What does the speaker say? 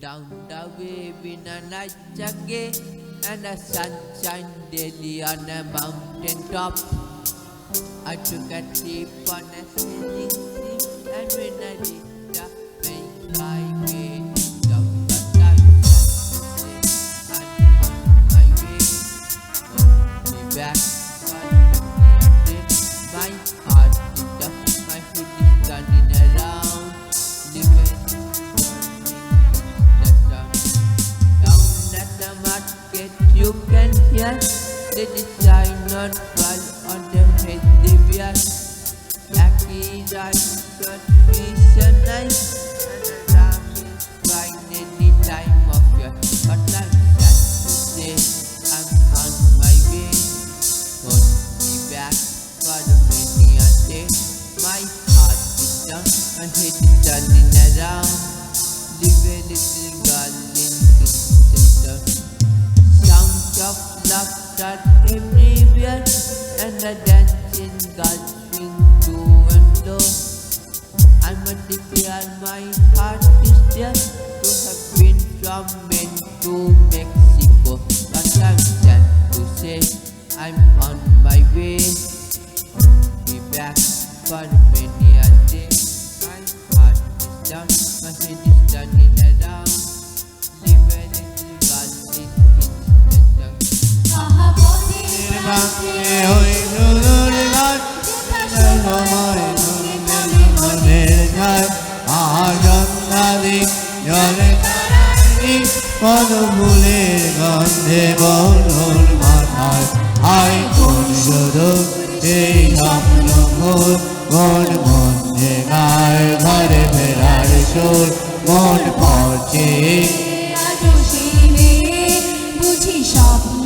down the way in a night jacket and the sunshine daily on a mountain top. I took a trip on a sailing ship, and when I reached the main highway, down the sunshine, I'm on my way. Hold me back, but my heart is up, my head is turning around, living. You can hear the design not fall on the head beard. Lucky rice got fish and nice, and the ram is fine any time of year. But like that to say, I'm on my way. Hold me back for many a day. My heart is down, my head is turning around. Live a little girl in Kingston. Of laughter everywhere, and the dancing girls swing to and fro. I must declare my heart is there to have been from Maine to Mexico. But I'm sad to say I'm on my way. Be back for many a day. My heart is down, my head is turning around. Live a little girl in ফুলের গন্ধে বরুণ মাথায় I কোন শুধু সেই স্বপ্ন মোর মন মনে গায় ঘরে ফেরার সুর মন পড়ছে বুঝি স্বপ্ন